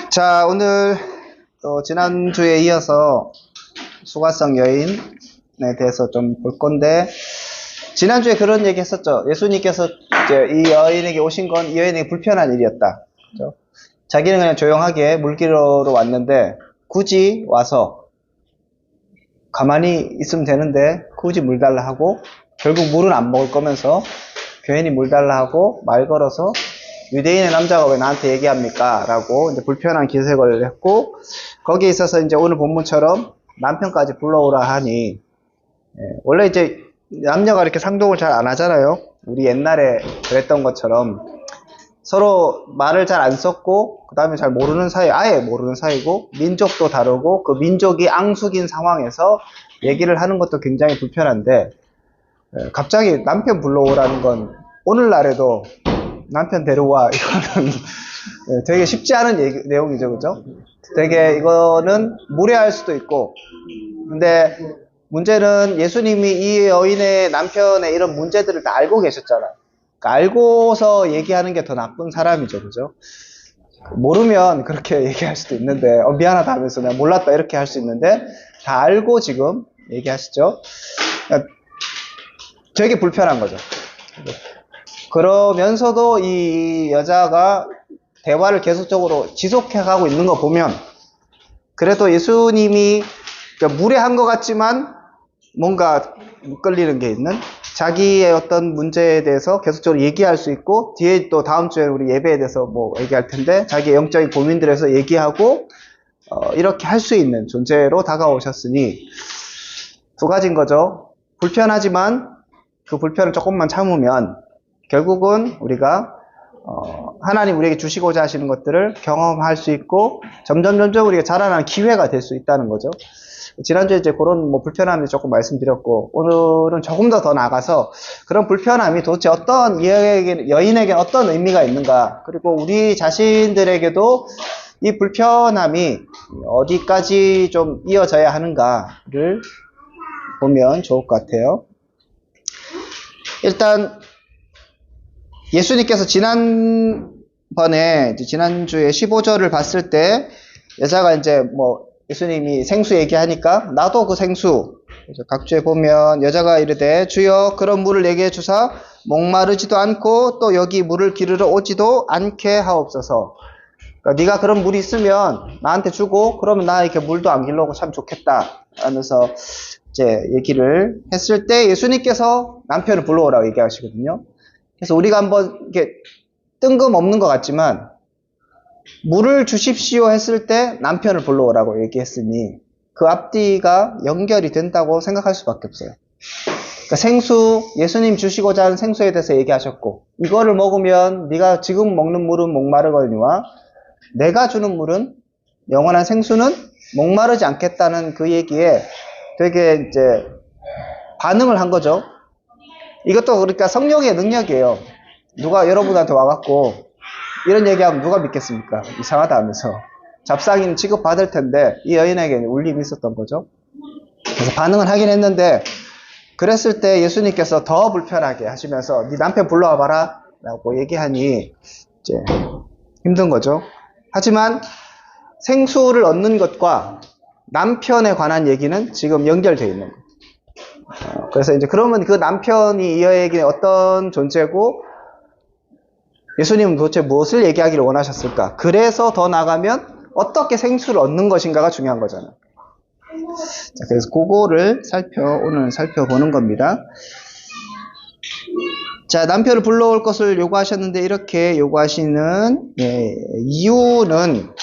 자, 오늘 또 지난주에 이어서 수가성 여인에 대해서 좀 볼 건데, 지난주에 그런 얘기 했었죠. 예수님께서 이제 이 여인에게 오신 건 이 여인에게 불편한 일이었다. 그렇죠? 자기는 그냥 조용하게 물기로 왔는데 굳이 와서 가만히 있으면 되는데 굳이 물 달라 하고, 결국 물은 안 먹을 거면서 괜히 물 달라 하고 말 걸어서 유대인의 남자가 왜 나한테 얘기합니까? 라고 이제 불편한 기색을 했고, 거기에 있어서 이제 오늘 본문처럼 남편까지 불러오라 하니, 원래 이제 남녀가 이렇게 상종을 잘 안 하잖아요. 우리 옛날에 그랬던 것처럼 서로 말을 잘 안 썼고, 그 다음에 잘 모르는 사이, 아예 모르는 사이고, 민족도 다르고, 그 민족이 앙숙인 상황에서 얘기를 하는 것도 굉장히 불편한데, 갑자기 남편 불러오라는 건 오늘날에도 남편 데려와, 이거는 되게 쉽지 않은 내용이죠, 그죠? 되게 이거는 무례할 수도 있고, 근데 문제는 예수님이 이 여인의 남편의 이런 문제들을 다 알고 계셨잖아요. 그러니까 알고서 얘기하는 게 더 나쁜 사람이죠, 그죠? 모르면 그렇게 얘기할 수도 있는데, 미안하다 하면서 내가 몰랐다 이렇게 할 수 있는데, 다 알고 지금 얘기하시죠? 그러니까 되게 불편한 거죠. 그러면서도 이 여자가 대화를 계속적으로 지속해가고 있는 거 보면, 그래도 예수님이 무례한 것 같지만 뭔가 끌리는 게 있는, 자기의 어떤 문제에 대해서 계속적으로 얘기할 수 있고, 뒤에 또 다음 주에 우리 예배에 대해서 뭐 얘기할 텐데, 자기의 영적인 고민들에서 얘기하고 이렇게 할 수 있는 존재로 다가오셨으니 두 가지인 거죠. 불편하지만 그 불편을 조금만 참으면 결국은 우리가 하나님 우리에게 주시고자 하시는 것들을 경험할 수 있고, 점점 우리가 자라나는 기회가 될 수 있다는 거죠. 지난주에 이제 그런 불편함을 조금 말씀드렸고, 오늘은 조금 더 나아가서 그런 불편함이 도대체 어떤 여인에게 어떤 의미가 있는가, 그리고 우리 자신들에게도 이 불편함이 어디까지 좀 이어져야 하는가를 보면 좋을 것 같아요. 일단 예수님께서 지난주에 15절을 봤을 때 여자가 이제 예수님이 생수 얘기하니까 나도 그 생수, 각주에 보면 여자가 이르되 주여 그런 물을 내게 주사 목마르지도 않고 또 여기 물을 기르러 오지도 않게 하옵소서. 그러니까 네가 그런 물이 있으면 나한테 주고, 그러면 나 이렇게 물도 안 길러오고 참 좋겠다 하면서 이제 얘기를 했을 때 예수님께서 남편을 불러오라고 얘기하시거든요. 그래서 우리가 한번 이렇게 뜬금없는 것 같지만 물을 주십시오 했을 때 남편을 불러오라고 얘기했으니 그 앞뒤가 연결이 된다고 생각할 수밖에 없어요. 그러니까 생수, 예수님 주시고자 하는 생수에 대해서 얘기하셨고, 이거를 먹으면 네가 지금 먹는 물은 목마르거니와 내가 주는 물은, 영원한 생수는 목마르지 않겠다는 그 얘기에 되게 이제 반응을 한 거죠. 이것도 그러니까 성령의 능력이에요. 누가 여러분한테 와갖고 이런 얘기하면 누가 믿겠습니까? 이상하다 하면서 잡상인 취급받을 텐데, 이 여인에게는 울림이 있었던 거죠. 그래서 반응을 하긴 했는데, 그랬을 때 예수님께서 더 불편하게 하시면서 네 남편 불러와 봐라 라고 얘기하니 이제 힘든 거죠. 하지만 생수를 얻는 것과 남편에 관한 얘기는 지금 연결되어 있는 거예요. 그래서 이제 그러면 그 남편이 이 여인에게 어떤 존재고, 예수님은 도대체 무엇을 얘기하기를 원하셨을까? 그래서 더 나가면 어떻게 생수를 얻는 것인가가 중요한 거잖아요. 자, 그래서 그거를 오늘 살펴보는 겁니다. 자, 남편을 불러올 것을 요구하셨는데, 이렇게 요구하시는 이유는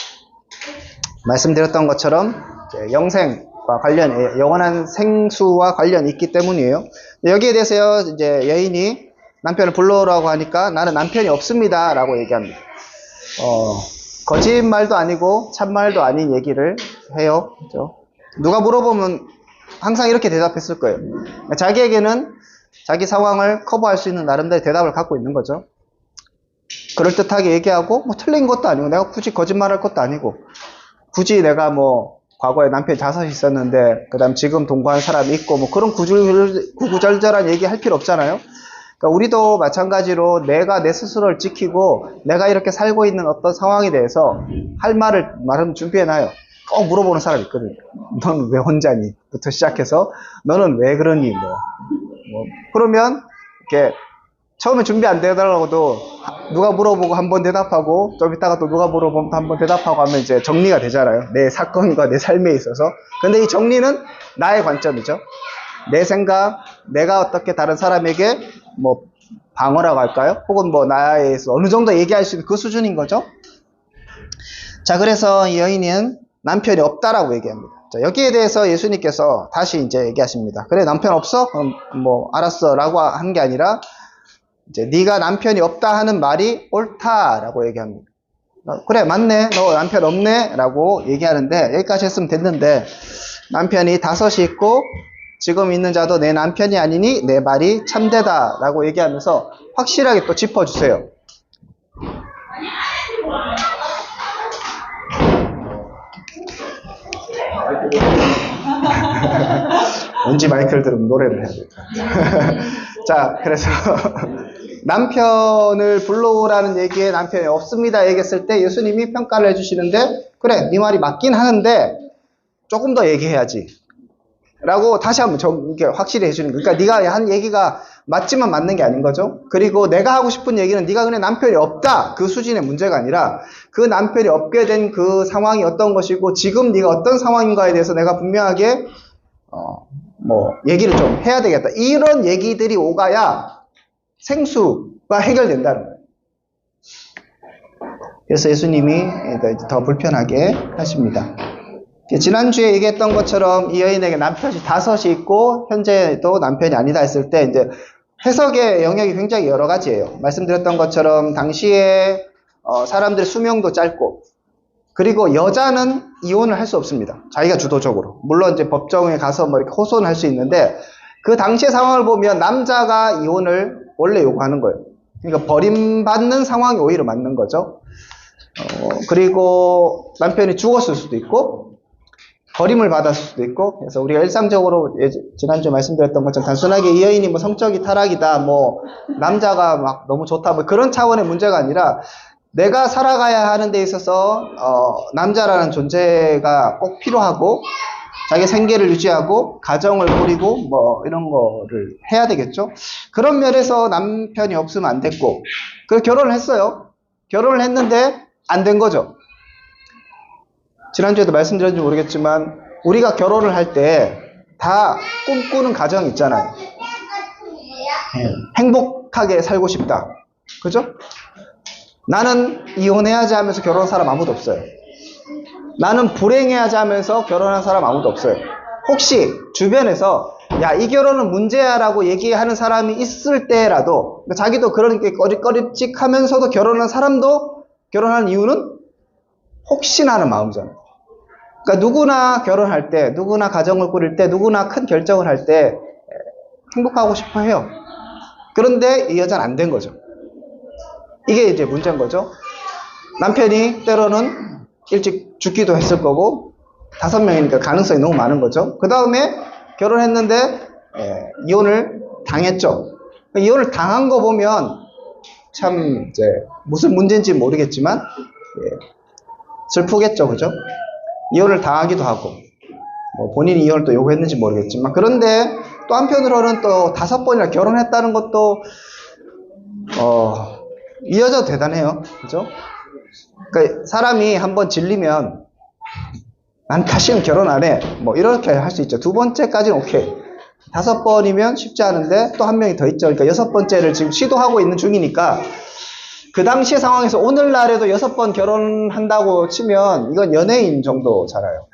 말씀드렸던 것처럼 영생과 영원한 생수와 관련이 있기 때문이에요. 여기에 대해서 이제 여인이 남편을 불러오라고 하니까 나는 남편이 없습니다 라고 얘기합니다. 거짓말도 아니고 참말도 아닌 얘기를 해요. 그렇죠? 누가 물어보면 항상 이렇게 대답했을 거예요. 자기에게는 자기 상황을 커버할 수 있는 나름대로 대답을 갖고 있는 거죠. 그럴듯하게 얘기하고, 틀린 것도 아니고, 내가 굳이 거짓말할 것도 아니고, 굳이 내가 과거에 남편이 5이 있었는데, 그 다음 지금 동거한 사람이 있고, 그런 구구절절한 얘기 할 필요 없잖아요. 그러니까 우리도 마찬가지로 내가 내 스스로를 지키고 내가 이렇게 살고 있는 어떤 상황에 대해서 할 말은 준비해놔요. 꼭 물어보는 사람이 있거든요. 너는 왜 혼자니? 부터 시작해서 너는 왜 그러니? 그러면 이렇게 처음에 준비 안 되더라도 누가 물어보고 한번 대답하고 좀 이따가 또 누가 물어보면 한번 대답하고 하면 이제 정리가 되잖아요. 내 사건과 내 삶에 있어서. 근데 이 정리는 나의 관점이죠. 내 생각, 내가 어떻게 다른 사람에게 뭐 방어라고 할까요? 혹은 뭐 나에서 어느 정도 얘기할 수 있는 그 수준인 거죠. 자, 그래서 이 여인은 남편이 없다라고 얘기합니다. 자, 여기에 대해서 예수님께서 다시 이제 얘기하십니다. 그래, 남편 없어? 그럼 뭐 알았어 라고 한 게 아니라 이제 네가 남편이 없다 하는 말이 옳다라고 얘기합니다. 그래, 맞네, 너 남편 없네 라고 얘기하는데, 여기까지 했으면 됐는데 남편이 5이 있고 지금 있는 자도 내 남편이 아니니 내 말이 참되다 라고 얘기하면서 확실하게 또 짚어주세요. 왠지 마이크를 들으면 노래를 해야 될 것 같아요. 자, 그래서 남편을 불러오라는 얘기에 남편이 없습니다 얘기했을 때 예수님이 평가를 해주시는데, 그래, 네 말이 맞긴 하는데 조금 더 얘기해야지 라고 다시 한번 이렇게 확실히 해주는 거예요. 그러니까 네가 한 얘기가 맞지만 맞는 게 아닌 거죠. 그리고 내가 하고 싶은 얘기는 네가 그냥 남편이 없다 그 수준의 문제가 아니라 그 남편이 없게 된 그 상황이 어떤 것이고 지금 네가 어떤 상황인가에 대해서 내가 분명하게 얘기를 좀 해야 되겠다. 이런 얘기들이 오가야 생수가 해결된다는 거예요. 그래서 예수님이 더 불편하게 하십니다. 지난주에 얘기했던 것처럼 이 여인에게 남편이 5이 있고 현재도 남편이 아니다 했을 때 이제 해석의 영역이 굉장히 여러 가지예요. 말씀드렸던 것처럼 당시에 사람들의 수명도 짧고, 그리고 여자는 이혼을 할 수 없습니다. 자기가 주도적으로. 물론 이제 법정에 가서 뭐 이렇게 호소는 할 수 있는데 그 당시의 상황을 보면 남자가 이혼을 원래 요구하는 거예요. 그러니까 버림받는 상황이 오히려 맞는 거죠. 그리고 남편이 죽었을 수도 있고 버림을 받았을 수도 있고, 그래서 우리가 일상적으로 지난주에 말씀드렸던 것처럼 단순하게 이 여인이 뭐 성적이 타락이다, 뭐 남자가 막 너무 좋다, 뭐 그런 차원의 문제가 아니라 내가 살아가야 하는 데 있어서 남자라는 존재가 꼭 필요하고 자기 생계를 유지하고 가정을 꾸리고 뭐 이런 거를 해야 되겠죠. 그런 면에서 남편이 없으면 안 됐고, 그래서 결혼을 했어요. 결혼을 했는데 안 된 거죠. 지난주에도 말씀드렸는지 모르겠지만 우리가 결혼을 할 때 다 꿈꾸는 가정이 있잖아요. 행복하게 살고 싶다. 그죠? 나는 이혼해야지 하면서 결혼한 사람 아무도 없어요. 나는 불행해야지 하면서 결혼한 사람 아무도 없어요. 혹시 주변에서 야, 이 결혼은 문제야 라고 얘기하는 사람이 있을 때라도, 자기도 그렇게 꺼릿꺼릿찍하면서도 결혼한 사람도 결혼한 이유는 혹시나 하는 마음이잖아요. 그러니까 누구나 결혼할 때, 누구나 가정을 꾸릴 때, 누구나 큰 결정을 할 때 행복하고 싶어 해요. 그런데 이 여자는 안 된 거죠. 이게 이제 문제인 거죠. 남편이 때로는 일찍 죽기도 했을 거고 5명이니까 가능성이 너무 많은 거죠. 그 다음에 결혼했는데 이혼을 당했죠. 이혼을 당한 거 보면 참 이제 무슨 문제인지 모르겠지만 슬프겠죠, 그죠? 이혼을 당하기도 하고, 뭐 본인이 이혼을 또 요구했는지 모르겠지만, 그런데 또 한편으로는 또 5번이나 결혼했다는 것도 이 여자도 대단해요, 그죠? 그러니까 사람이 한번 질리면 난 다시는 결혼 안 해, 뭐 이렇게 할 수 있죠. 2번째까지는 오케이. 5번이면 쉽지 않은데 또 한 명이 더 있죠. 그러니까 6번째를 지금 시도하고 있는 중이니까. 그 당시의 상황에서 오늘날에도 6번 결혼한다고 치면 이건 연예인 정도잖아요.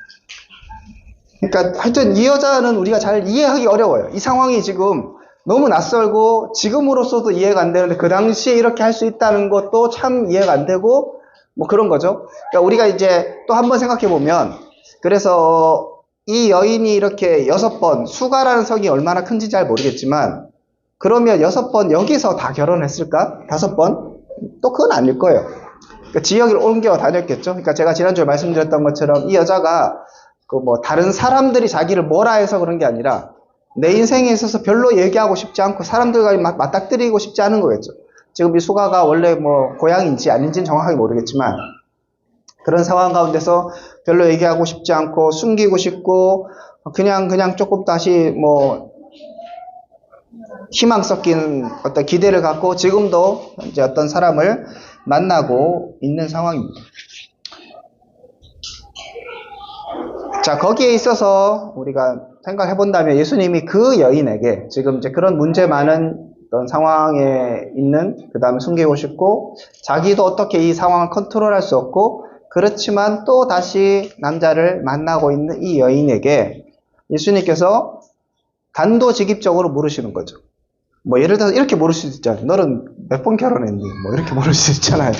그러니까 하여튼 이 여자는 우리가 잘 이해하기 어려워요. 이 상황이 지금 너무 낯설고 지금으로서도 이해가 안 되는데 그 당시에 이렇게 할 수 있다는 것도 참 이해가 안 되고 뭐 그런 거죠. 그러니까 우리가 이제 또 한번 생각해 보면, 그래서 이 여인이 이렇게 6번, 수가라는 성이 얼마나 큰지 잘 모르겠지만 그러면 6번 여기서 다 결혼했을까? 5번? 또 그건 아닐 거예요. 그러니까 지역을 옮겨 다녔겠죠. 그러니까 제가 지난주에 말씀드렸던 것처럼 이 여자가 그 뭐 다른 사람들이 자기를 뭐라 해서 그런 게 아니라 내 인생에 있어서 별로 얘기하고 싶지 않고 사람들과 맞닥뜨리고 싶지 않은 거겠죠. 지금 이 수가가 원래 뭐 고향인지 아닌지는 정확하게 모르겠지만 그런 상황 가운데서 별로 얘기하고 싶지 않고 숨기고 싶고 그냥 조금 다시 뭐 희망 섞인 어떤 기대를 갖고 지금도 이제 어떤 사람을 만나고 있는 상황입니다. 자, 거기에 있어서 우리가 생각해 본다면 예수님이 그 여인에게 지금 이제 그런 문제 많은 어떤 상황에 있는, 그 다음에 숨기고 싶고, 자기도 어떻게 이 상황을 컨트롤할 수 없고, 그렇지만 또 다시 남자를 만나고 있는 이 여인에게 예수님께서 단도직입적으로 물으시는 거죠. 뭐 예를 들어서 이렇게 물을 수도 있잖아요. 너는 몇 번 결혼했니? 뭐 이렇게 물을 수 있잖아요.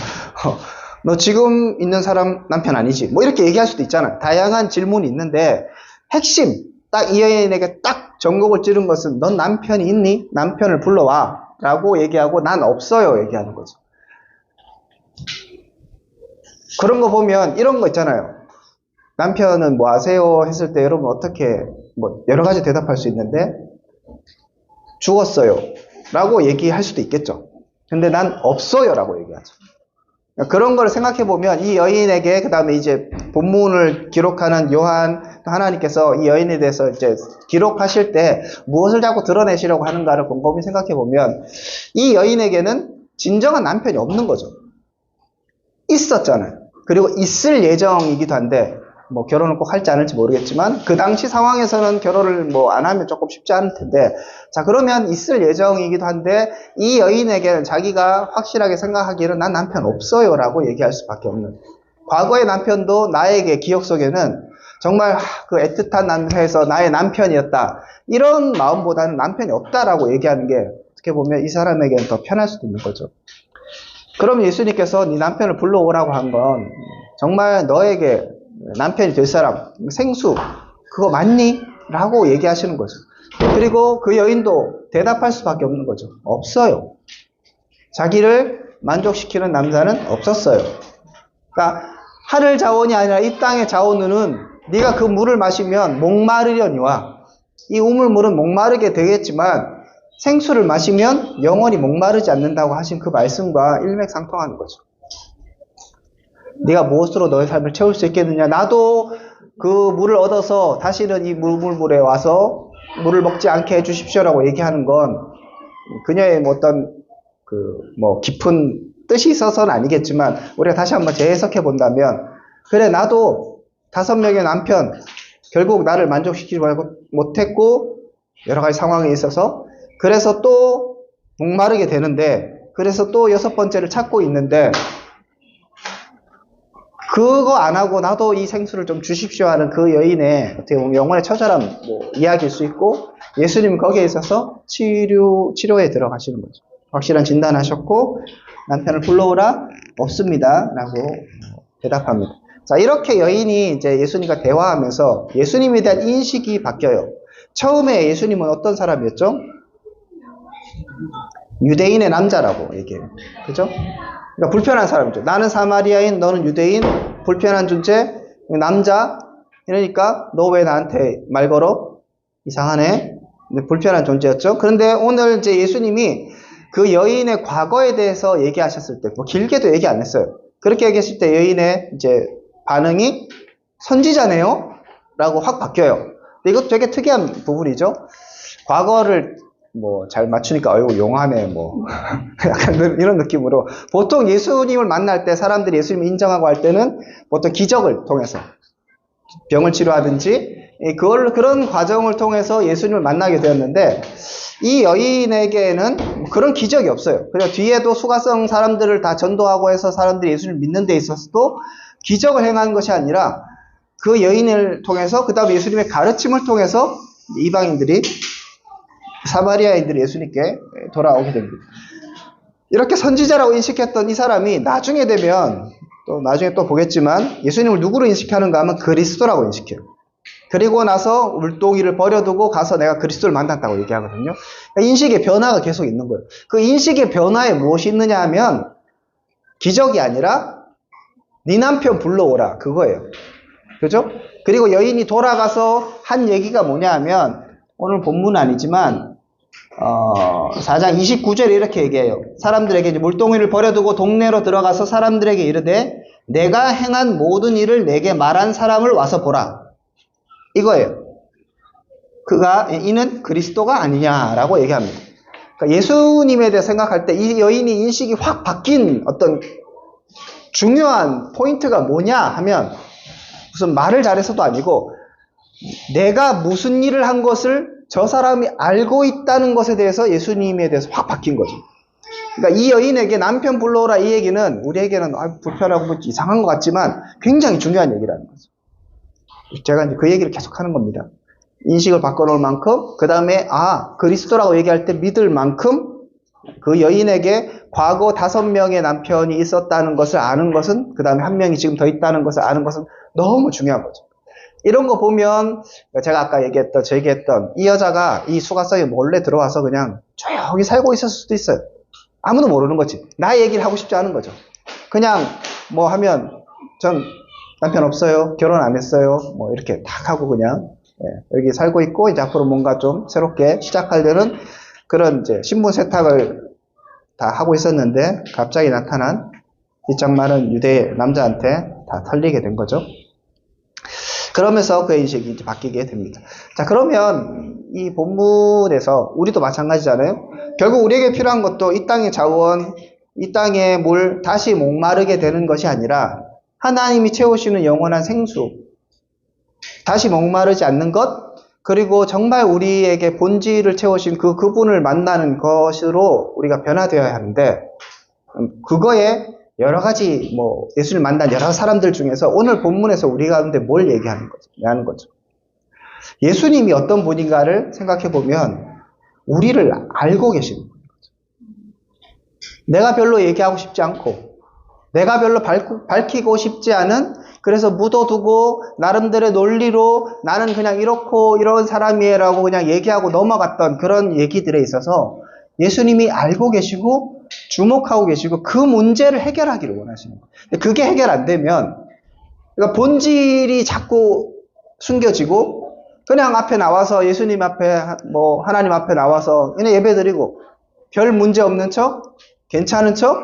너 지금 있는 사람 남편 아니지? 뭐 이렇게 얘기할 수도 있잖아요. 다양한 질문이 있는데 핵심, 딱 이 여인에게 딱 전곡을 찌른 것은 넌 남편이 있니? 남편을 불러와 라고 얘기하고 난 없어요 얘기하는 거죠. 그런 거 보면 이런 거 있잖아요. 남편은 뭐 아세요? 했을 때 여러분 어떻게 뭐 여러 가지 대답할 수 있는데 죽었어요 라고 얘기할 수도 있겠죠. 근데 난 없어요 라고 얘기하죠. 그런 걸 생각해 보면 이 여인에게, 그 다음에 이제 본문을 기록하는 요한, 하나님께서 이 여인에 대해서 이제 기록하실 때 무엇을 자꾸 드러내시려고 하는가를 곰곰이 생각해 보면 이 여인에게는 진정한 남편이 없는 거죠. 있었잖아요. 그리고 있을 예정이기도 한데, 뭐 결혼을 꼭 할지 않을지 모르겠지만 그 당시 상황에서는 결혼을 뭐 안 하면 조금 쉽지 않을 텐데, 자 그러면 있을 예정이기도 한데 이 여인에게는 자기가 확실하게 생각하기에는 난 남편 없어요 라고 얘기할 수밖에 없는, 과거의 남편도 나에게 기억 속에는 정말 그 애틋한 남편에서 나의 남편이었다 이런 마음보다는 남편이 없다라고 얘기하는 게 어떻게 보면 이 사람에게는 더 편할 수도 있는 거죠. 그럼 예수님께서 네 남편을 불러오라고 한 건 정말 너에게 남편이 될 사람, 생수, 그거 맞니? 라고 얘기하시는 거죠. 그리고 그 여인도 대답할 수밖에 없는 거죠. 없어요. 자기를 만족시키는 남자는 없었어요. 그러니까 하늘 자원이 아니라 이 땅의 자원은 네가 그 물을 마시면 목마르려니와 이 우물물은 목마르게 되겠지만 생수를 마시면 영원히 목마르지 않는다고 하신 그 말씀과 일맥상통하는 거죠. 네가 무엇으로 너의 삶을 채울 수 있겠느냐? 나도 그 물을 얻어서 다시는 이 물에 와서 물을 먹지 않게 해주십시오라고 얘기하는 건 그녀의 뭐 어떤 뭐 깊은 뜻이 있어서는 아니겠지만 우리가 다시 한번 재해석해 본다면, 그래 나도 5명의 남편 결국 나를 만족시키지 못했고 여러 가지 상황에 있어서 그래서 또 목마르게 되는데, 그래서 또 6번째를 찾고 있는데 그거 안 하고 나도 이 생수를 좀 주십시오 하는 그 여인의 어떻게 보면 영혼의 처절함 이야기일 수 있고, 예수님은 거기에 있어서 치료에 들어가시는 거죠. 확실한 진단하셨고 남편을 불러오라, 없습니다 라고 대답합니다. 자, 이렇게 여인이 이제 예수님과 대화하면서 예수님에 대한 인식이 바뀌어요. 처음에 예수님은 어떤 사람이었죠? 유대인의 남자라고 얘기해요. 그죠? 그러니까 불편한 사람이죠. 나는 사마리아인, 너는 유대인, 불편한 존재, 남자. 이러니까 너 왜 나한테 말 걸어? 이상하네. 불편한 존재였죠. 그런데 오늘 이제 예수님이 그 여인의 과거에 대해서 얘기하셨을 때, 뭐 길게도 얘기 안 했어요. 그렇게 얘기했을 때 여인의 이제 반응이 선지자네요? 라고 확 바뀌어요. 근데 이것도 되게 특이한 부분이죠. 과거를 뭐 잘 맞추니까 어이구 용하네 뭐 약간 이런 느낌으로, 보통 예수님을 만날 때 사람들이 예수님을 인정하고 할 때는 보통 기적을 통해서 병을 치료하든지 그런 과정을 통해서 예수님을 만나게 되었는데, 이 여인에게는 그런 기적이 없어요. 그리고 뒤에도 수가성 사람들을 다 전도하고 해서 사람들이 예수님을 믿는 데 있어서도 기적을 행하는 것이 아니라 그 여인을 통해서, 그 다음에 예수님의 가르침을 통해서 이방인들이, 사마리아인들이 예수님께 돌아오게 됩니다. 이렇게 선지자라고 인식했던 이 사람이 나중에 되면, 또 나중에 또 보겠지만 예수님을 누구로 인식하는가 하면 그리스도라고 인식해요. 그리고 나서 울동이를 버려두고 가서 내가 그리스도를 만났다고 얘기하거든요. 그러니까 인식의 변화가 계속 있는 거예요. 그 인식의 변화에 무엇이 있느냐 하면 기적이 아니라 네 남편 불러오라, 그거예요. 그죠? 그리고 여인이 돌아가서 한 얘기가 뭐냐 하면 오늘 본문은 아니지만 4장 29절에 이렇게 얘기해요. 사람들에게 이제 물동이를 버려두고 동네로 들어가서 사람들에게 이르되 내가 행한 모든 일을 내게 말한 사람을 와서 보라. 이거예요. 이는 그리스도가 아니냐라고 얘기합니다. 그러니까 예수님에 대해 생각할 때 이 여인이 인식이 확 바뀐 어떤 중요한 포인트가 뭐냐 하면 무슨 말을 잘해서도 아니고 내가 무슨 일을 한 것을 저 사람이 알고 있다는 것에 대해서 예수님에 대해서 확 바뀐 거죠. 그러니까 이 여인에게 남편 불러오라 이 얘기는 우리에게는 불편하고 이상한 것 같지만 굉장히 중요한 얘기라는 거죠. 제가 이제 그 얘기를 계속 하는 겁니다. 인식을 바꿔놓을 만큼, 그 다음에, 그리스도라고 얘기할 때 믿을 만큼, 그 여인에게 과거 5명의 남편이 있었다는 것을 아는 것은, 그 다음에 1명이 지금 더 있다는 것을 아는 것은 너무 중요한 거죠. 이런 거 보면, 제가 아까 얘기했던, 이 여자가 이 수가성에 몰래 들어와서 그냥 조용히 살고 있었을 수도 있어요. 아무도 모르는 거지. 나 얘기를 하고 싶지 않은 거죠. 그냥, 뭐 하면, 전 남편 없어요. 결혼 안 했어요. 뭐 이렇게 탁 하고 그냥, 여기 살고 있고, 이제 앞으로 뭔가 좀 새롭게 시작하려는 그런 이제 신분 세탁을 다 하고 있었는데, 갑자기 나타난 이짝 많은 유대 남자한테 다 털리게 된 거죠. 그러면서 그의 인식이 이제 바뀌게 됩니다. 자, 그러면 이 본문에서 우리도 마찬가지잖아요. 결국 우리에게 필요한 것도 이 땅의 자원, 이 땅의 물, 다시 목마르게 되는 것이 아니라 하나님이 채우시는 영원한 생수, 다시 목마르지 않는 것, 그리고 정말 우리에게 본질을 채우신 그분을 만나는 것으로 우리가 변화되어야 하는데, 그거에 여러 가지, 예수를 만난 여러 사람들 중에서 오늘 본문에서 우리 가운데 뭘 얘기하는 거죠? 예수님이 어떤 분인가를 생각해 보면, 우리를 알고 계시는 분인 거죠. 내가 별로 얘기하고 싶지 않고, 내가 별로 밝히고 싶지 않은, 그래서 묻어두고 나름대로의 논리로 나는 그냥 이렇고 이런 사람이에라고 그냥 얘기하고 넘어갔던 그런 얘기들에 있어서 예수님이 알고 계시고 주목하고 계시고 그 문제를 해결하기를 원하시는 거예요. 근데 그게 해결 안 되면, 그러니까 본질이 자꾸 숨겨지고 그냥 앞에 나와서 예수님 앞에 하나님 앞에 나와서 그냥 예배드리고 별 문제 없는 척, 괜찮은 척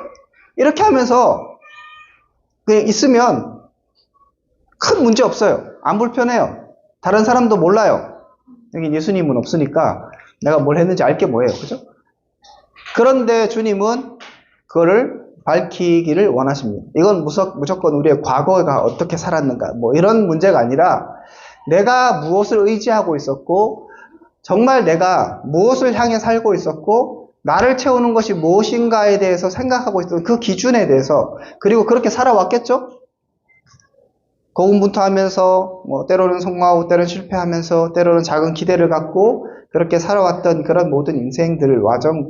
이렇게 하면서 그냥 있으면 큰 문제 없어요. 안 불편해요. 다른 사람도 몰라요. 여기 예수님은 없으니까 내가 뭘 했는지 알게 뭐예요. 그죠? 그런데 주님은 그거를 밝히기를 원하십니다. 이건 무조건 우리의 과거가 어떻게 살았는가 이런 문제가 아니라 내가 무엇을 의지하고 있었고 정말 내가 무엇을 향해 살고 있었고 나를 채우는 것이 무엇인가에 대해서 생각하고 있었던 그 기준에 대해서, 그리고 그렇게 살아왔겠죠? 고군분투하면서 때로는 성공하고 때로는 실패하면서 때로는 작은 기대를 갖고 그렇게 살아왔던 그런 모든 인생들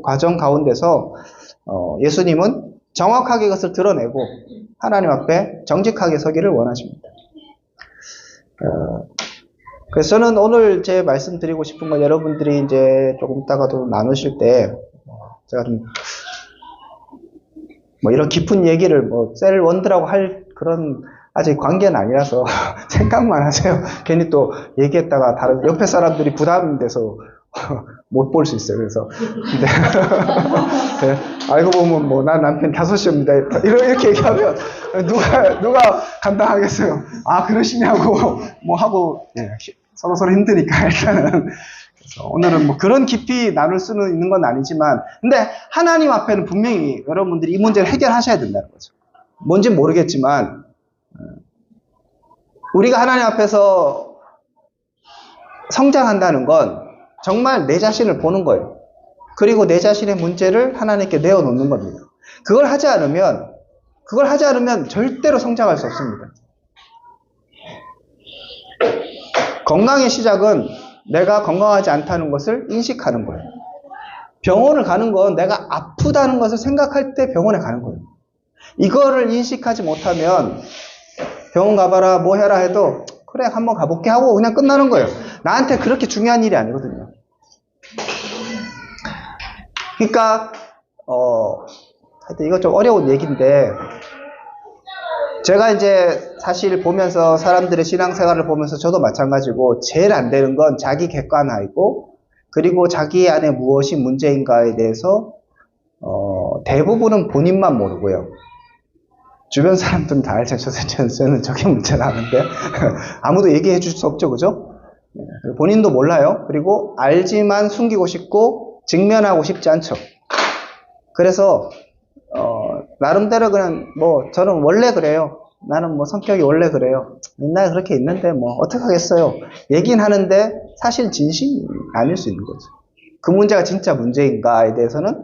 과정 가운데서 예수님은 정확하게 그것을 드러내고 하나님 앞에 정직하게 서기를 원하십니다. 그래서 저는 오늘 제 말씀드리고 싶은 건 여러분들이 이제 조금 있다가도 나누실 때 제가 좀 이런 깊은 얘기를 셀 원드라고 할 그런 아직 관계는 아니라서 생각만 하세요. 괜히 또 얘기했다가 다른 옆에 사람들이 부담돼서 못 볼 수 있어요. 그래서 네, 알고 보면 난 남편 5이옵니다. 이렇게 얘기하면 누가 감당하겠어요? 그러시냐고 하고 서로 힘드니까 일단은. 그래서 오늘은 그런 깊이 나눌 수는 있는 건 아니지만, 근데 하나님 앞에는 분명히 여러분들이 이 문제를 해결하셔야 된다는 거죠. 뭔진 모르겠지만 우리가 하나님 앞에서 성장한다는 건 정말 내 자신을 보는 거예요. 그리고 내 자신의 문제를 하나님께 내어놓는 겁니다. 그걸 하지 않으면 절대로 성장할 수 없습니다. 건강의 시작은 내가 건강하지 않다는 것을 인식하는 거예요. 병원을 가는 건 내가 아프다는 것을 생각할 때 병원에 가는 거예요. 이거를 인식하지 못하면 병원 가봐라 뭐 해라 해도 그래 한번 가볼게 하고 그냥 끝나는 거예요. 나한테 그렇게 중요한 일이 아니거든요. 그러니까 하여튼 이거 좀 어려운 얘기인데, 제가 이제 사실 보면서 사람들의 신앙생활을 보면서 저도 마찬가지고 제일 안 되는 건 자기 객관화이고 그리고 자기 안에 무엇이 문제인가에 대해서 대부분은 본인만 모르고요. 주변 사람들은 다 알죠. 저는 저게 문제라는데 아무도 얘기해 줄 수 없죠. 그죠? 본인도 몰라요. 그리고 알지만 숨기고 싶고 직면하고 싶지 않죠. 그래서 나름대로 그냥 뭐 저는 원래 그래요. 나는 뭐 성격이 원래 그래요. 옛날에 그렇게 있는데 뭐 어떡하겠어요. 얘기는 하는데 사실 진심이 아닐 수 있는 거죠. 그 문제가 진짜 문제인가에 대해서는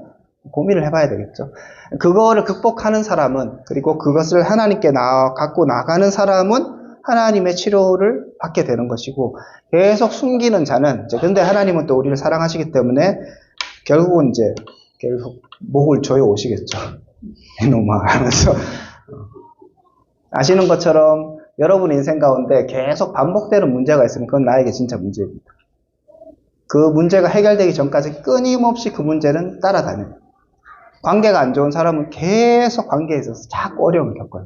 고민을 해봐야 되겠죠. 그거를 극복하는 사람은, 그리고 그것을 하나님께 갖고 나가는 사람은 하나님의 치료를 받게 되는 것이고, 계속 숨기는 자는, 근데 하나님은 또 우리를 사랑하시기 때문에 결국은 계속 목을 조여 오시겠죠. 이놈아 하면서. 아시는 것처럼 여러분의 인생 가운데 계속 반복되는 문제가 있으면 그건 나에게 진짜 문제입니다. 그 문제가 해결되기 전까지 끊임없이 그 문제는 따라다녀요. 관계가 안 좋은 사람은 계속 관계에 있어서 자꾸 어려움을 겪어요.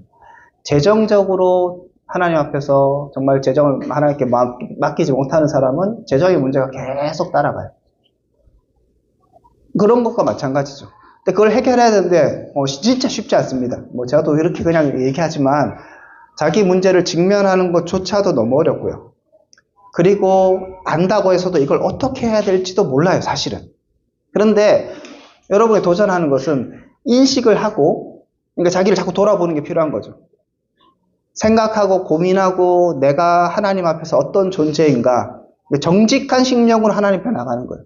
재정적으로 하나님 앞에서 정말 재정을 하나님께 맡기지 못하는 사람은 재정의 문제가 계속 따라가요. 그런 것과 마찬가지죠. 근데 그걸 해결해야 되는데 진짜 쉽지 않습니다. 저도 이렇게 그냥 얘기하지만 자기 문제를 직면하는 것조차도 너무 어렵고요. 그리고 안다고 해서도 이걸 어떻게 해야 될지도 몰라요, 사실은. 그런데 여러분이 도전하는 것은 인식을 하고, 그러니까 자기를 자꾸 돌아보는 게 필요한 거죠. 생각하고 고민하고 내가 하나님 앞에서 어떤 존재인가, 정직한 심령으로 하나님 앞에 나가는 거예요.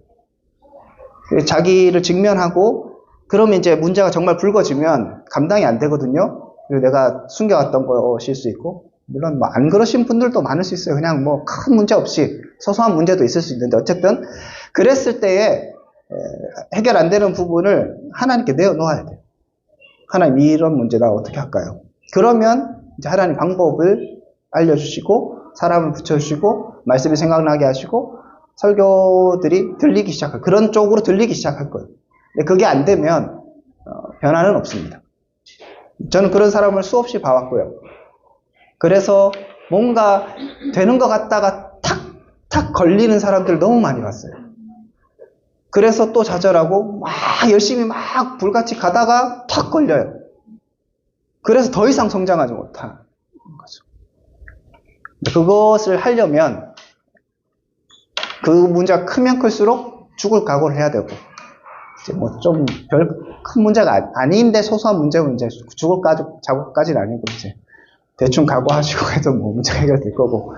자기를 직면하고, 그러면 이제 문제가 정말 불거지면 감당이 안 되거든요. 그리고 내가 숨겨왔던 것일 수 있고, 물론 안 그러신 분들도 많을 수 있어요. 그냥 큰 문제 없이 소소한 문제도 있을 수 있는데, 어쨌든 그랬을 때에 해결 안 되는 부분을 하나님께 내어놓아야 돼요. 하나님, 이런 문제다 어떻게 할까요? 그러면 이제 하나님 방법을 알려주시고 사람을 붙여주시고 말씀이 생각나게 하시고 설교들이 들리기 시작할, 그런 쪽으로 들리기 시작할 거예요. 근데 그게 안 되면 변화는 없습니다. 저는 그런 사람을 수없이 봐왔고요. 그래서 뭔가 되는 것 같다가 탁탁 걸리는 사람들 너무 많이 봤어요. 그래서 또 좌절하고 열심히 불같이 가다가 탁 걸려요. 그래서 더 이상 성장하지 못하는 거죠. 그것을 하려면 그 문제가 크면 클수록 죽을 각오를 해야 되고, 이제 좀 별 큰 문제가 아닌데 소소한 문제면 이제 죽을 작업까지는 아니고 이제 대충 각오하시고 해도 문제가 해결될 거고.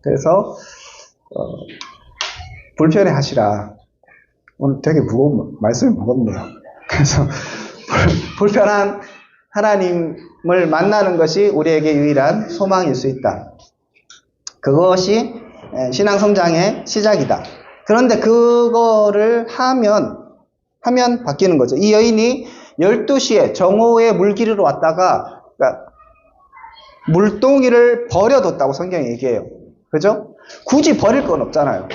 그래서 불편해 하시라. 오늘 되게 말씀이 무겁네요. 그래서 불편한 하나님을 만나는 것이 우리에게 유일한 소망일 수 있다. 그것이 신앙 성장의 시작이다. 그런데 그거를 하면 바뀌는 거죠. 이 여인이 12시에 정오에 물기르러 왔다가, 그러니까 물동이를 버려뒀다고 성경이 얘기해요. 그죠? 굳이 버릴 건 없잖아요.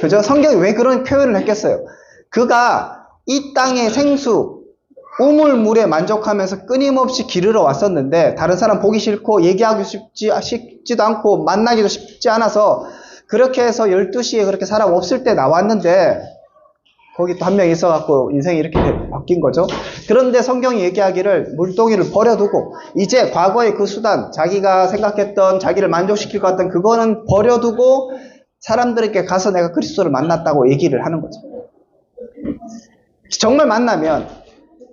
그죠? 성경이 왜 그런 표현을 했겠어요? 그가 이 땅의 생수, 우물물에 만족하면서 끊임없이 기르러 왔었는데, 다른 사람 보기 싫고, 얘기하기 쉽지도 않고, 만나기도 쉽지 않아서, 그렇게 해서 12시에 그렇게 사람 없을 때 나왔는데, 거기 또 한 명 있어갖고 인생이 이렇게 바뀐 거죠. 그런데 성경이 얘기하기를 물동이를 버려두고, 이제 과거의 그 수단, 자기가 생각했던, 자기를 만족시킬 것 같던 그거는 버려두고, 사람들에게 가서 내가 그리스도를 만났다고 얘기를 하는 거죠. 정말 만나면,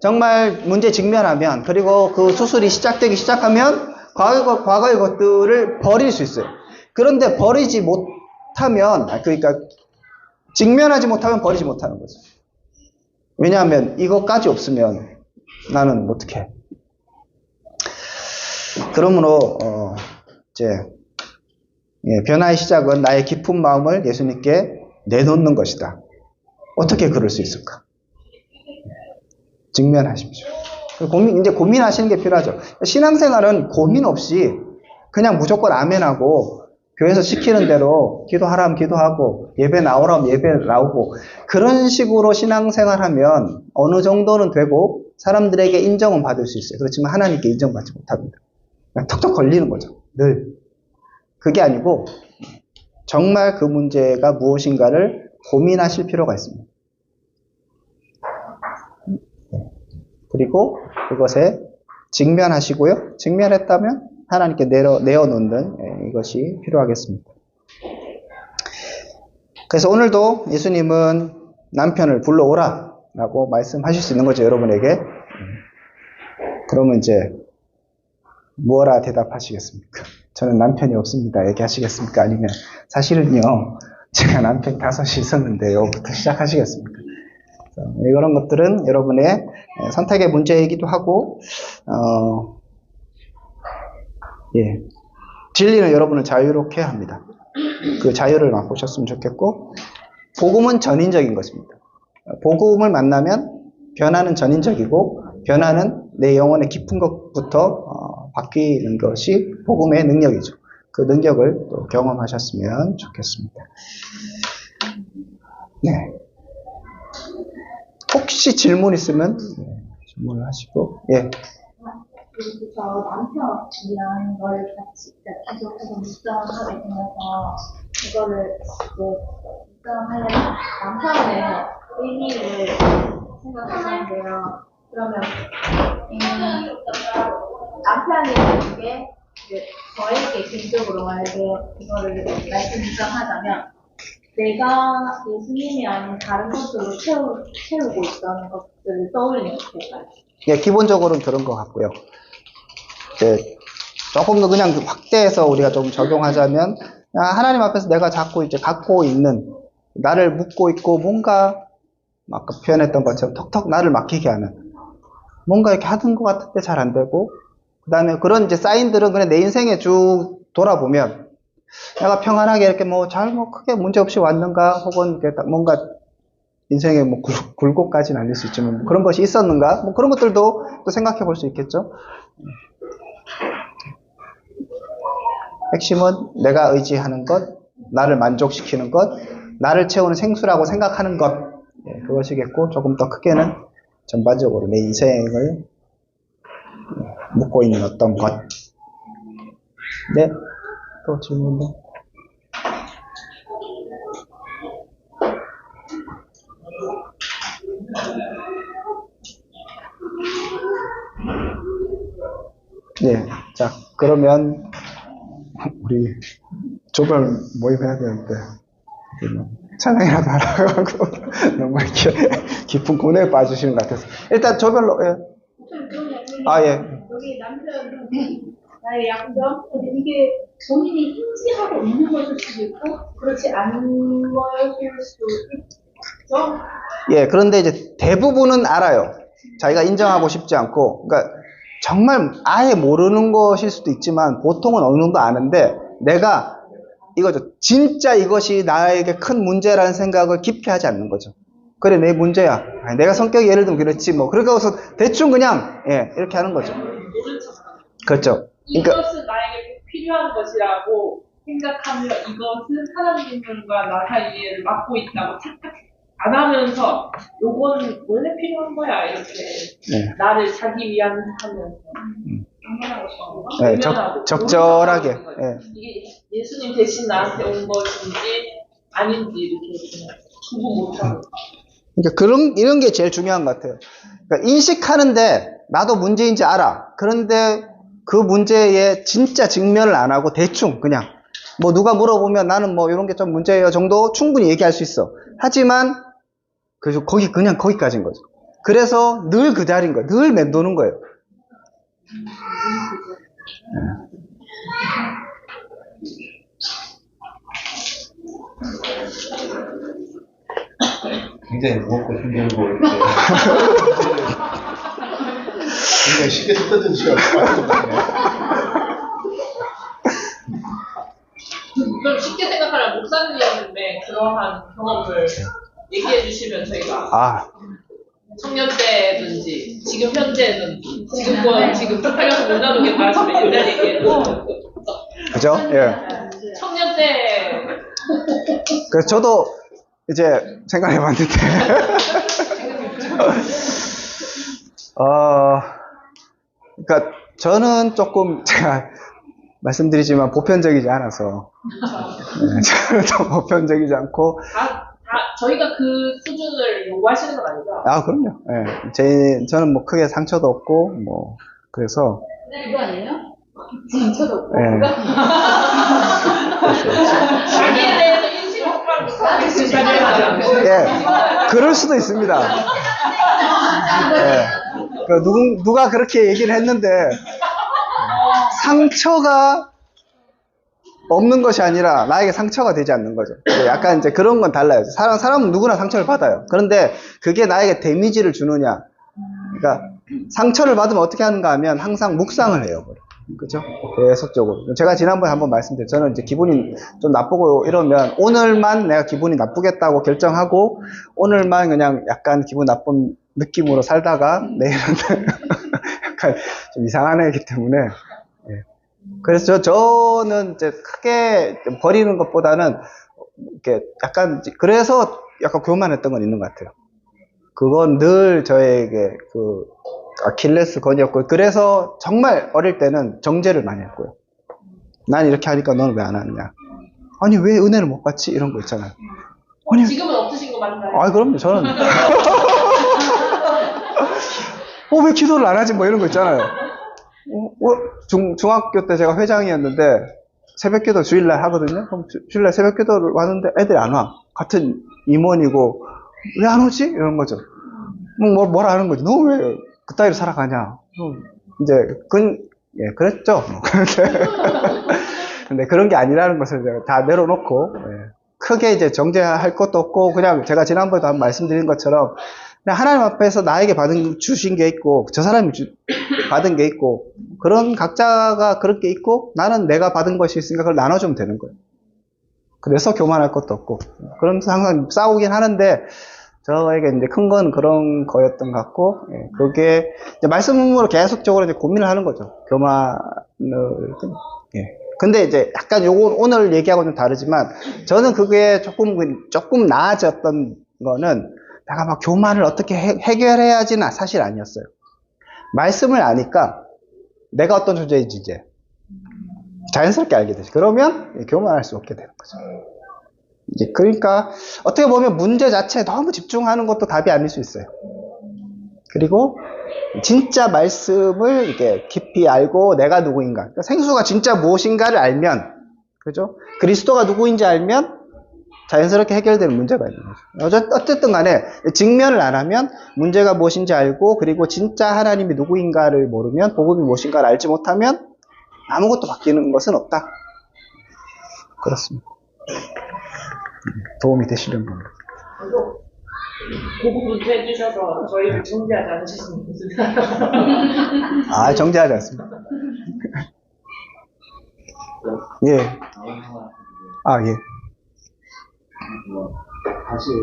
정말 문제 직면하면, 그리고 그 수술이 시작되기 시작하면 과거의 것들을 버릴 수 있어요. 그런데 버리지 못하면, 그러니까 직면하지 못하면 버리지 못하는 거죠. 왜냐하면 이것까지 없으면 나는 어떻게 해. 그러므로 이제 변화의 시작은 나의 깊은 마음을 예수님께 내놓는 것이다. 어떻게 그럴 수 있을까? 직면하십시오. 이제 고민하시는 게 필요하죠. 신앙생활은 고민 없이 그냥 무조건 아멘하고, 교회에서 시키는 대로 기도하라면 기도하고, 예배 나오라면 예배 나오고, 그런 식으로 신앙생활하면 어느 정도는 되고 사람들에게 인정은 받을 수 있어요. 그렇지만 하나님께 인정받지 못합니다. 그냥 턱턱 걸리는 거죠. 늘. 그게 아니고 정말 그 문제가 무엇인가를 고민하실 필요가 있습니다. 그리고 그것에 직면하시고요. 직면했다면 하나님께 내어놓는 이것이 필요하겠습니다. 그래서 오늘도 예수님은 남편을 불러오라 라고 말씀하실 수 있는 거죠, 여러분에게. 그러면 이제 뭐라 대답하시겠습니까? 저는 남편이 없습니다 얘기하시겠습니까? 아니면 사실은요 제가 남편 5이 있었는데요 부터 시작하시겠습니까? 이런 것들은 여러분의 선택의 문제이기도 하고 진리는 여러분을 자유롭게 합니다. 그 자유를 맛보셨으면 좋겠고, 복음은 전인적인 것입니다. 복음을 만나면 변화는 전인적이고, 변화는 내 영혼의 깊은 것부터 바뀌는 것이 복음의 능력이죠. 그 능력을 또 경험하셨으면 좋겠습니다. 네. 혹시 질문 있으면 질문을 하시고, 예. 저 남편이랑 걸 같이 계속해서 묵상하게 되면서 이거를 이제 묵상하려면 남편의 의미를 생각하는데요. 그러면 남편이 이게 저에게 개인적으로 만약에 이거를 말씀 묵상하자면 내가 예수님이 아닌 다른 것들로 채우고 있다는 것들을 떠올리는 것 같아요. 예, 기본적으로는 그런 것 같고요. 이제 조금 더 그냥 확대해서 우리가 좀 적용하자면, 하나님 앞에서 내가 자꾸 이제 갖고 있는, 나를 묻고 있고, 뭔가, 아까 표현했던 것처럼 턱턱 나를 막히게 하는, 뭔가 이렇게 하던 것 같은데 잘 안 되고, 그 다음에 그런 이제 사인들은 그냥 내 인생에 쭉 돌아보면, 내가 평안하게 이렇게 크게 문제 없이 왔는가, 혹은 이렇게 뭔가 인생에 굴곡까지는 아닐 수 있지만 그런 것이 있었는가, 그런 것들도 또 생각해 볼 수 있겠죠. 핵심은 내가 의지하는 것, 나를 만족시키는 것, 나를 채우는 생수라고 생각하는 것, 그것이겠고, 조금 더 크게는 전반적으로 내 인생을 묻고 있는 어떤 것. 네, 또 질문도. 네, 자, 그러면 우리 조별 모임해야 되는데 찬양이라도 하라고 하고 너무 이렇게 깊은 고뇌에 빠지시는 것 같아서 일단 조별로. 예. 예. 여기 남편은 나의 양점, 이게 본인이 인지하고 있는 것일 수도 있고 그렇지 않은 것일 수도 있죠. 예, 그런데 이제 대부분은 알아요. 자기가 인정하고 싶지 않고, 그러니까 정말 아예 모르는 것일 수도 있지만 보통은 어느 정도 아는데, 내가 이거죠. 진짜 이것이 나에게 큰 문제라는 생각을 깊이 하지 않는 거죠. 그래, 내 문제야. 내가 성격이 예를 들면 그렇지 그렇게 해서 대충 그냥 이렇게 하는 거죠. 그렇죠. 그러니까 이것은 나에게 필요한 것이라고 생각하며 이것은 하나님과 나 사이를 맡고 있다고 착각 안 하면서 요건 원래 필요한 거야 이렇게 나를 자기 위안하면서 적절하게. 이게 예수님 대신 나한테 온 것인지 아닌지 이렇게 구분 못하고. 그러니까 이런 게 제일 중요한 것 같아요. 그러니까 인식하는데 나도 문제인지 알아. 그런데 그 문제에 진짜 직면을 안 하고 대충 그냥 누가 물어보면 나는 이런 게 좀 문제예요 정도 충분히 얘기할 수 있어. 하지만 그래서 그냥 거기까지인 거죠. 그래서 늘 그 자리인 거예요. 늘 맴도는 거예요. 굉장히 무겁고 힘들고 이렇게 굉장히 쉽게 흩어진 시간 좀 쉽게 생각하면 목사님이었는데 그러한 경험을 얘기해 주시면 저희가 청년 때든지 지금 현재는 지금 쪽팔려서 못 나누겠다 하시면 옛날 얘기해도 그죠? 예. 청년 때 그래서 저도 이제 생각해 봤는데 그러니까 저는 조금 제가 말씀드리지만 보편적이지 않아서 저는 좀 보편적이지 않고 저희가 그 수준을 요구하시는 건 아니죠? 아, 그럼요. 예. 저는 뭐 크게 상처도 없고, 뭐, 그래서. 그거 아니에요? 상처도 없고. 예. 자기에 대해서 인식 확보를 못하는 시간을 하지 않고. 예. 그럴 수도 있습니다. 예. 누가 그렇게 얘기를 했는데, 상처가 없는 것이 아니라 나에게 상처가 되지 않는 거죠. 약간 이제 그런 건 달라요. 사람은 누구나 상처를 받아요. 그런데 그게 나에게 데미지를 주느냐. 그러니까 상처를 받으면 어떻게 하는가 하면 항상 묵상을 해요. 그죠? 계속적으로. 제가 지난번에 한번 말씀드렸죠. 저는 이제 기분이 좀 나쁘고 이러면 오늘만 내가 기분이 나쁘겠다고 결정하고 오늘만 그냥 약간 기분 나쁜 느낌으로 살다가 내일은 약간 좀 이상한 애이기 때문에 그래서 저는 이제 크게 버리는 것보다는 이렇게 약간 그래서 약간 교만했던 건 있는 것 같아요. 그건 늘 저에게 그 아킬레스 건이었고 그래서 정말 어릴 때는 정죄를 많이 했고요. 난 이렇게 하니까 너는 왜 안 하느냐? 아니 왜 은혜를 못 받지? 이런 거 있잖아요. 아니 지금은 없으신 거 맞나요? 아 그럼요. 저는 왜 기도를 안 하지? 뭐 이런 거 있잖아요. 중학교 때 제가 회장이었는데 새벽기도 주일날 하거든요. 그럼 주일날 새벽기도를 왔는데 애들이 안 와. 같은 임원이고 왜 안 오지? 이런 거죠. 뭐라 하는 거지. 너 왜 그따위로 살아가냐. 이제 그랬죠. 근데 그런 게 아니라는 것을 제가 다 내려놓고 크게 이제 정죄할 것도 없고 그냥 제가 지난번에도 한번 말씀드린 것처럼 그냥 하나님 앞에서 나에게 주신 게 있고 저 사람이 받은 게 있고 그런 각자가 그런 게 있고 나는 내가 받은 것이 있으니까 그걸 나눠주면 되는 거예요. 그래서 교만할 것도 없고 그러면서 항상 싸우긴 하는데 저에게 이제 큰 건 그런 거였던 것 같고 그게 이제 말씀으로 계속적으로 이제 고민을 하는 거죠. 교만을 근데 이제 약간 요거 오늘 얘기하고 좀 다르지만 저는 그게 조금 나아졌던 거는 내가 막 교만을 어떻게 해결해야지는 사실 아니었어요. 말씀을 아니까 내가 어떤 존재인지 이제 자연스럽게 알게 되죠. 그러면 교만할 수 없게 되는 거죠. 이제 그러니까 어떻게 보면 문제 자체에 너무 집중하는 것도 답이 아닐 수 있어요. 그리고 진짜 말씀을 이렇게 깊이 알고 내가 누구인가, 그러니까 생수가 진짜 무엇인가를 알면, 그죠? 그리스도가 누구인지 알면 자연스럽게 해결되는 문제가 있는 거죠. 어쨌든 간에 직면을 안 하면 문제가 무엇인지 알고 그리고 진짜 하나님이 누구인가를 모르면 복음이 무엇인가를 알지 못하면 아무것도 바뀌는 것은 없다. 그렇습니다. 도움이 되시려면 그 부분 해주셔서 저희를 정죄하지 않으셨으면 좋겠습니다. 아, 정죄하지 않습니다. 예. 아, 예. 사실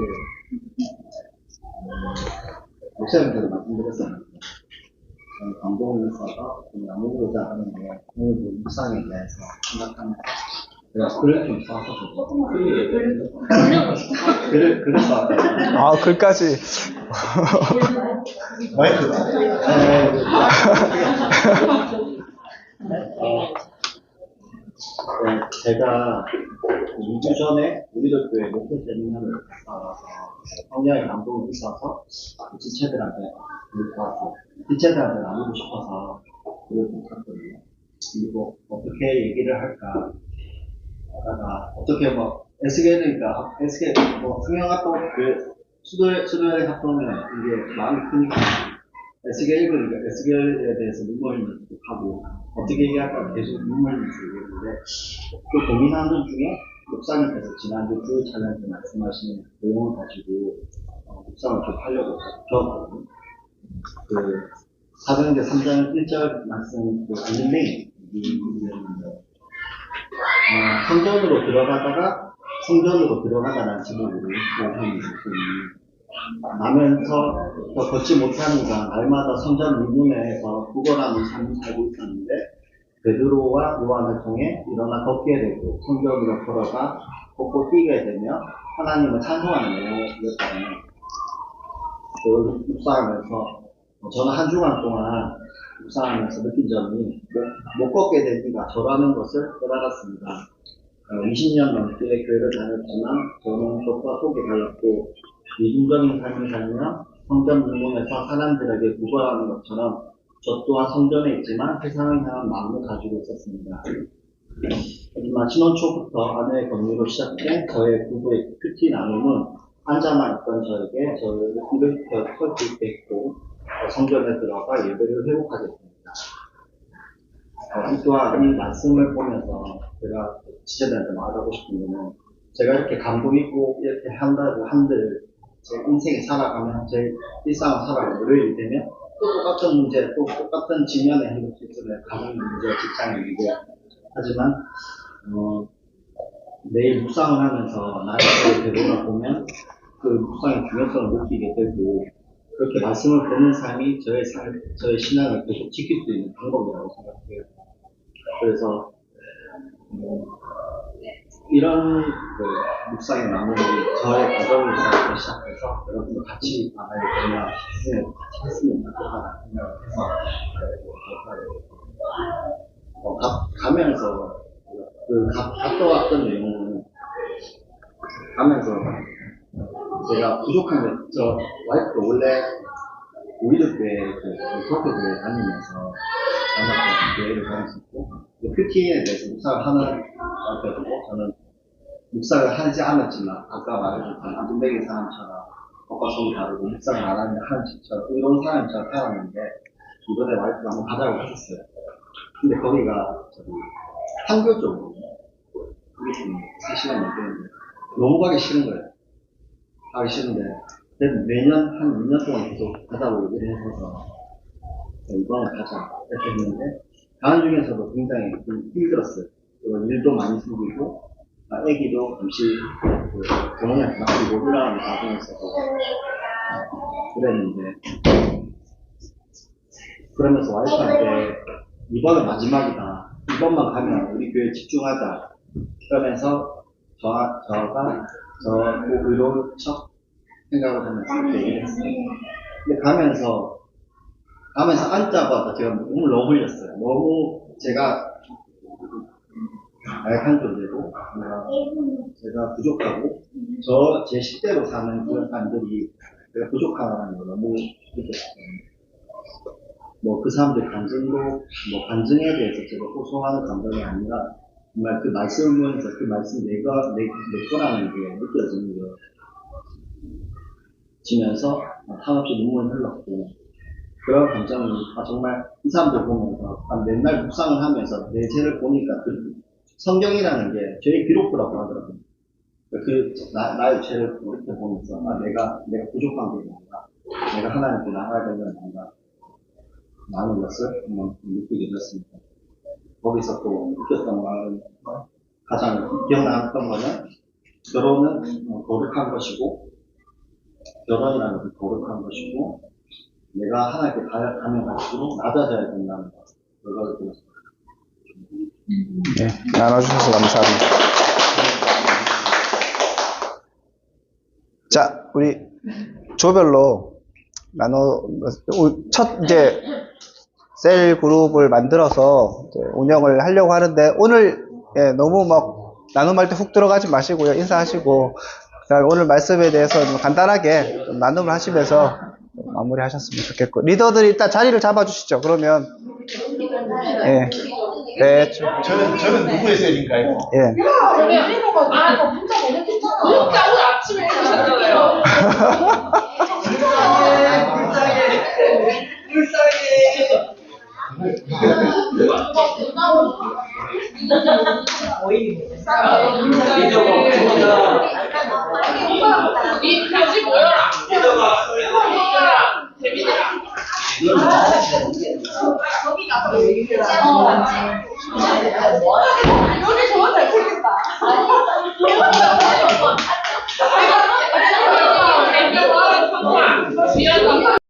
목사님께서 말씀드렸잖아요. 감동이 있어서 나누고자 하는데 오늘도 묵상에 대해서 생각합니다. 제가 글을 좀 써서 글을 써왔어요. 아, 글까지. 마이크. 제가 2주 전에 우리들 교회 목회 세미나를 나가서 성령의 감동이 있어서 지체들한테 이렇게 왔어요. 지체들한테 나누고 싶어서 그걸 좀 썼거든요. 그리고 어떻게 얘기를 할까 하다가 어떻게 SK니까 SK 성령학도 수도에 갔다오면 이게 마음이 크니까 SK 읽으니까 SK에 대해서 눈물 흘리면서 하고 어떻게 얘기할까 계속 눈물 흘리면서 얘기했는데 그 고민하는 중에 목사님께서 지난주 주 찬양 때 말씀하신 내용을 가지고 묵상을 좀 하려고 적었거든요. 그 사도행전 3장 1절 말씀 그 안전뱅이 이랬는데 성전으로 들어가다라는 제목으로 요한이 나면서 더 걷지 못하는가 날마다 성전 문문에서 구걸하는 삶을 살고 있었는데 베드로와 요한을 통해 일어나 걷게 되고 성전으로 걸어가 걷고 뛰게 되며 하나님을 찬송하는 내용이었다면 그걸 묵상하면서 저는 한 주간 동안 묵상하면서 느낀 점이 못 걷게 되니까 저라는 것을 깨달았습니다. 20년 넘게 교회를 다녔지만 저는 겉과 속이 달랐고 이중적인 삶을 살며 성전 문문에서 사람들에게 구걸하는 것처럼 저 또한 성전에 있지만 세상을 향한 마음을 가지고 있었습니다. 하지만 신혼 초부터 아내의 권유로 시작된 저의 부부의 큐티 나눔은 앉아만 있던 저에게 저를 일으켜 설 수 있게 했고 성전에 들어가 예배를 회복하게 됩니다. 이 또한 이 말씀을 보면서 제가 지체들한테 말하고 싶은 거는 제가 이렇게 감동 있고 이렇게 한다고 한들 제 인생이 살아가면 제 일상을 살아가면 월요일이 되면 또 똑같은 문제, 또 똑같은 지면에 행복수 있어요. 가정 문제, 직장 문제. 하지만 내일 묵상을 하면서 나의 되돌아보면 그 묵상의 중요성을 느끼게 되고 그렇게 말씀을 보는 삶이 저의 신앙을 계속 지킬 수 있는 방법이라고 생각해요. 그래서 이런 묵상의 나눔이 저의 가정을 시작해서 여러분도 같이 나가야 되냐 같이 했으면 좋겠다는 생각을 해서 가면서 갔다 왔던 내용은 가면서 제가 부족한 게 저 와이프가 원래 우리들 교회 교회 다니면서 교회를 다녔었고 큐티에 대해서 묵상을 하는 와이프였고 저는 묵상을 하지 않았지만 아까 말해줬던 안전배기 사람처럼 겉과 속이 다르고 묵상을 안 하는 집처럼 이런 사람처럼 태어났는데 이번에 와이프가 한번 가자고 하셨어요. 근데 거기가 판교 쪽으로 3시간 넘겠는데 너무 가기 싫은 거예요. 가기 싫은데 매년 한 2년 동안 계속 가자고 얘기를 해서 이번에 가자 이렇게 했는데 가는 중에서도 굉장히 힘들었어요. 일도 많이 생기고 애기도 잠시 부모님한테 맡기고 일하는 과정에서도 그랬는데 그러면서 와이프한테 이번은 마지막이다. 이번만 가면 우리 교회에 집중하자. 그러면서 저가 저 의로운 척 생각을 하면서 그렇게 얘기를 했어요. 근데 가면서 앉자마자 제가 몸을 너무 흘렸어요. 너무 제가 나약한 존재고 제가 부족하고 제 식대로 사는 그런 사람들이 제가 부족하다는 걸 너무 느꼈어요. 그 사람들 간증에 대해서 제가 호소하는 감정이 아니라 정말 그 말씀을 보면서 그 말씀 내 거라는 게 느껴지는 게 지면서 한없이 눈물이 흘렀고 그런 감정이 정말 이 사람들 보면서 맨날 묵상을 하면서 내 죄를 보니까 성경이라는 게 죄의 기록부라고 하더라고요. 나의 죄를 이렇게 보면서 내가 부족한 게 뭔가 내가 하나님께 나가야 되는 뭔가 많은 것을 느끼게 됐습니다. 거기서 또 느꼈던 말은 가장 기억나왔던 거는 결혼은 거룩한 것이고 결혼이라는 것은 거룩한 것이고 내가 하나님께 가면 갈수록 낮아져야 된다는 것 그걸 들었습니다. 네, 나눠주셔서 감사합니다. 자, 우리 조별로 이제 셀 그룹을 만들어서 이제 운영을 하려고 하는데 오늘 너무 나눔할 때 훅 들어가지 마시고요. 인사하시고 오늘 말씀에 대해서 좀 간단하게 좀 나눔을 하시면서 마무리 하셨으면 좋겠고 리더들이 일단 자리를 잡아주시죠. 그러면 네. 저는 누구의 셀인가요? 예. 구독자 오늘 아침에 해주셨잖아요. 이 같이 모여라. 재민이랑. 여기 저거 잘 챙겼다.